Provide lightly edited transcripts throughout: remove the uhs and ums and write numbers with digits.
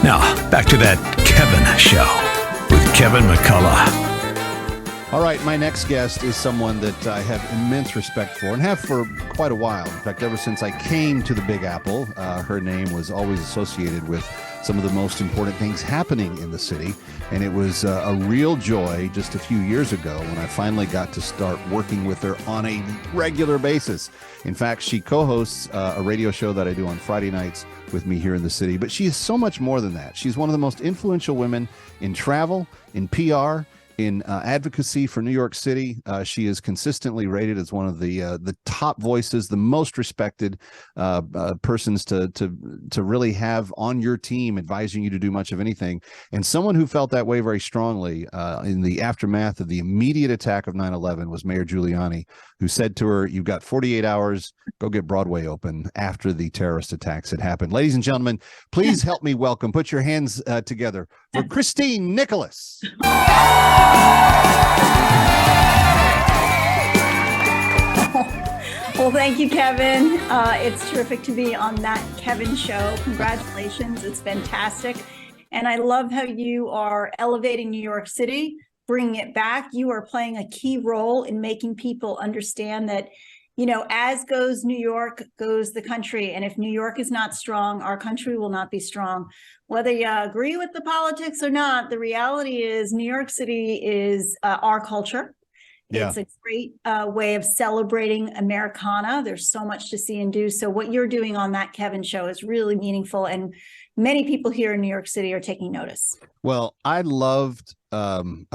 Now, back to that Kevin Show with Kevin McCullough. All right, my next guest is someone that I have immense respect for and have for quite a while. In fact, ever since I came to the Big Apple, her name was always associated with some of the most important things happening in the city. And it was a real joy just a few years ago when I finally got to start working with her on a regular basis. In fact, she co-hosts a radio show that I do on Friday nights with me here in the city. But she is so much more than that. She's one of the most influential women in travel, in PR, in advocacy for New York City. She is consistently rated as one of the top voices, the most respected persons to really have on your team, advising you to do much of anything. And someone who felt that way very strongly in the aftermath of the immediate attack of 9/11 was Mayor Giuliani, who said to her, "You've got 48 hours, go get Broadway open," after the terrorist attacks had happened. Ladies and gentlemen, please help me welcome, put your hands together for Cristyne Nicholas. Well, thank you, Kevin. It's terrific to be on that Kevin show. Congratulations. It's fantastic. And I love how you are elevating New York City, bringing it back. You are playing a key role in making people understand that, you know, as goes New York, goes the country. And if New York is not strong, our country will not be strong. Whether you agree with the politics or not, the reality is New York City is our culture. Yeah. It's a great way of celebrating Americana. There's so much to see and do. So what you're doing on that Kevin show is really meaningful. And many people here in New York City are taking notice. Well, I've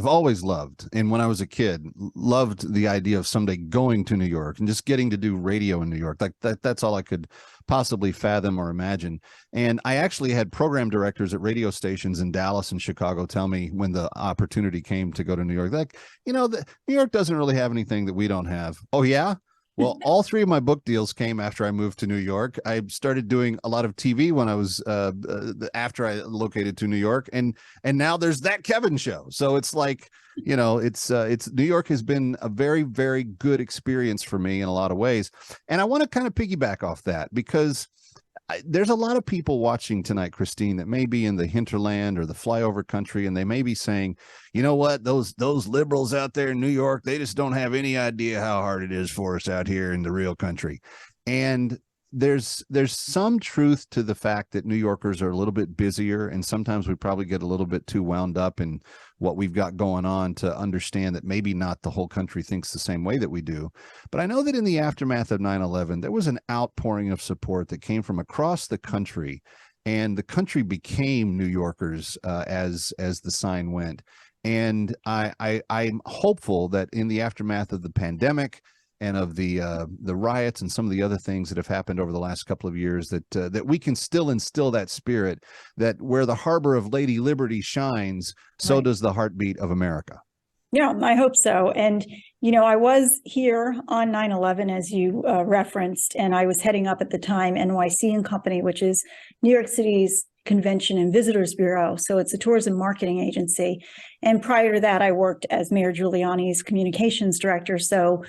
always loved, and when I was a kid, loved the idea of someday going to New York and just getting to do radio in New York. Like that's all I could possibly fathom or imagine. And I actually had program directors at radio stations in Dallas and Chicago tell me when the opportunity came to go to New York, like, you know, New York doesn't really have anything that we don't have. Oh, yeah? Well, all three of my book deals came after I moved to New York. I started doing a lot of TV when I was after I located to New York, and now there's that Kevin show. So it's like, you know, it's New York has been a very, very good experience for me in a lot of ways, and I want to kind of piggyback off that because there's a lot of people watching tonight, Cristyne, that may be in the hinterland or the flyover country, and they may be saying, you know what, those liberals out there in New York, they just don't have any idea how hard it is for us out here in the real country. And there's some truth to the fact that New Yorkers are a little bit busier, and sometimes we probably get a little bit too wound up in what we've got going on to understand that maybe not the whole country thinks the same way that we do. But I know that in the aftermath of 9/11, there was an outpouring of support that came from across the country, and the country became New Yorkers as the sign went. And I'm hopeful that in the aftermath of the pandemic and of the riots and some of the other things that have happened over the last couple of years, that we can still instill that spirit, that where the harbor of Lady Liberty shines, so right, does the heartbeat of America. Yeah, I hope so. And, you know, I was here on 9/11, as you referenced, and I was heading up at the time NYC and Company, which is New York City's Convention and Visitors Bureau. So it's a tourism marketing agency. And prior to that, I worked as Mayor Giuliani's communications director. So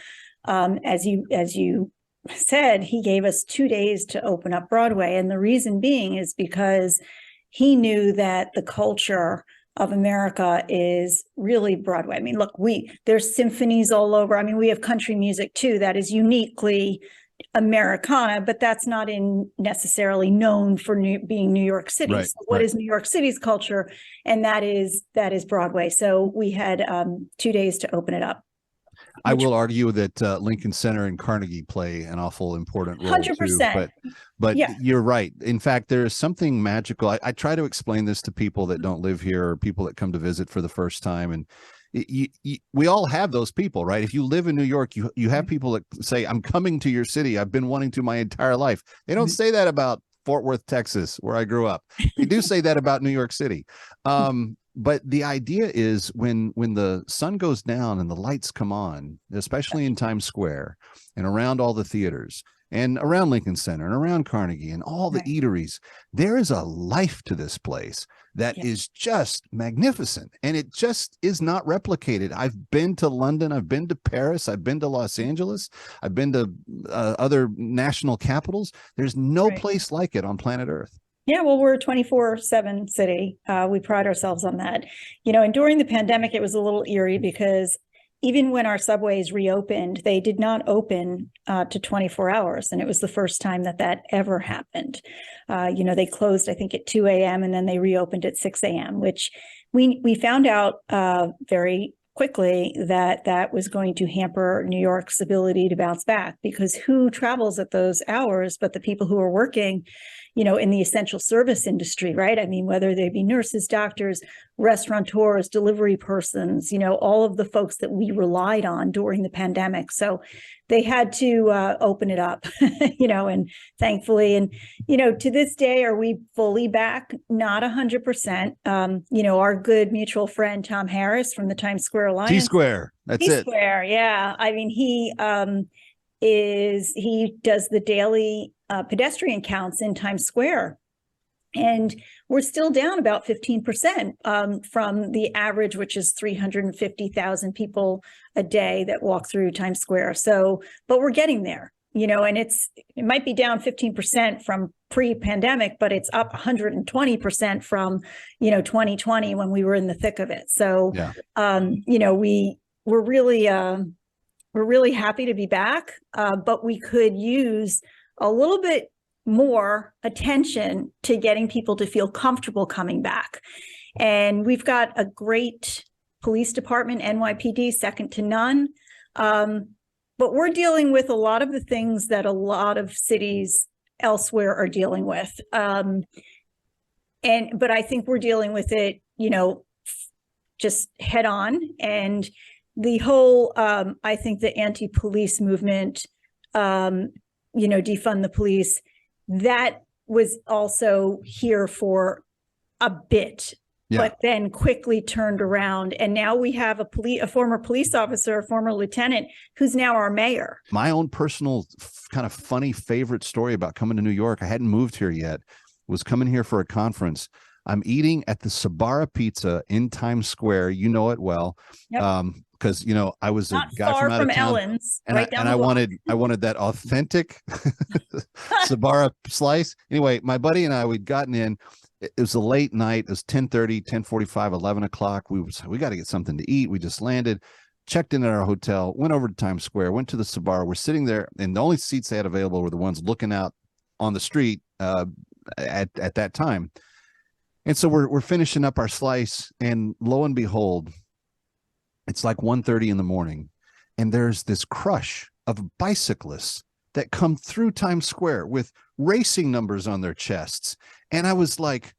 as you said, he gave us 2 days to open up Broadway. And the reason being is because he knew that the culture of America is really Broadway. I mean, look, there's symphonies all over. I mean, we have country music too that is uniquely Americana, but that's not necessarily known for being New York City. Right, so what is New York City's culture? And that is Broadway. So we had 2 days to open it up. I will argue that Lincoln Center and Carnegie play an awful important role 100%. too. But yeah, you're right. In fact, there is something magical. I try to explain this to people that don't live here or people that come to visit for the first time. And we all have those people, right? If you live in New York, you have people that say, "I'm coming to your city. I've been wanting to my entire life." They don't say that about Fort Worth, Texas, where I grew up. They do say that about New York City. But the idea is when the sun goes down and the lights come on, especially in Times Square and around all the theaters and around Lincoln Center and around Carnegie and all the eateries, there is a life to this place that is just magnificent. And it just is not replicated. I've been to London. I've been to Paris. I've been to Los Angeles. I've been to other national capitals. There's no place like it on planet Earth. Yeah, well, we're a 24/7 city. We pride ourselves on that. And during the pandemic, it was a little eerie because even when our subways reopened, they did not open to 24 hours. And it was the first time that ever happened. They closed, I think, at 2 a.m. and then they reopened at 6 a.m., which we found out very quickly that was going to hamper New York's ability to bounce back, because who travels at those hours but the people who are working in the essential service industry, right? I mean, whether they be nurses, doctors, restaurateurs, delivery persons, all of the folks that we relied on during the pandemic. So they had to open it up, and thankfully, and, to this day, are we fully back? Not 100%. Our good mutual friend, Tom Harris from the Times Square Alliance. T-Square. That's it. T-Square, yeah. I mean, he does the daily pedestrian counts in Times Square. And we're still down about 15% from the average, which is 350,000 people a day that walk through Times Square. So, but we're getting there, and it might be down 15% from pre-pandemic, but it's up 120% from, 2020 when we were in the thick of it. So, yeah. We're really happy to be back, but we could use a little bit more attention to getting people to feel comfortable coming back. And we've got a great police department, NYPD, second to none. But we're dealing with a lot of the things that a lot of cities elsewhere are dealing with. But I think we're dealing with it, just head on. And the whole, I think the anti-police movement, defund the police, that was also here for a bit, but then quickly turned around. And now we have a former police officer, a former lieutenant, who's now our mayor. My own personal kind of funny favorite story about coming to New York, I hadn't moved here yet, was coming here for a conference. I'm eating at the Sabara Pizza in Times Square. You know it well. Yep. Because I was not a guy far from out of town, Ellen's, and right I wanted that authentic Sabara slice. Anyway, my buddy and I, we'd gotten in. It was a late night. It was 10:30, 10:45, 11 o'clock. We got to get something to eat. We just landed, checked in at our hotel, went over to Times Square, went to the Sabara. We're sitting there, and the only seats they had available were the ones looking out on the street at that time. And so we're finishing up our slice, and lo and behold, it's like 1:30 in the morning, and there's this crush of bicyclists that come through Times Square with racing numbers on their chests. And I was like,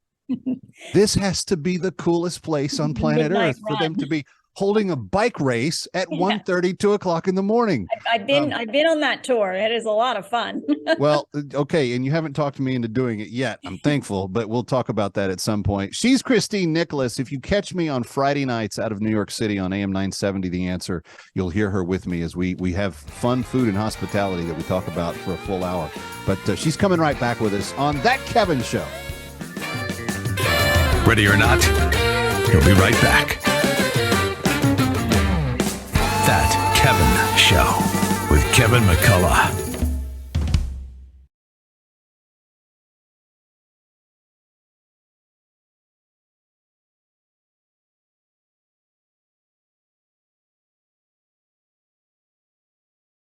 this has to be the coolest place on planet Earth for them to be holding a bike race at 1:30, 2 o'clock in the morning. I've been on that tour. It is a lot of fun. Well, okay. And you haven't talked me into doing it yet. I'm thankful, but we'll talk about that at some point. She's Cristyne Nicholas. If you catch me on Friday nights out of New York City on AM 970, The Answer, you'll hear her with me as we have fun food and hospitality that we talk about for a full hour. But she's coming right back with us on That Kevin Show. Ready or not, he'll be right back. That Kevin Show with Kevin McCullough.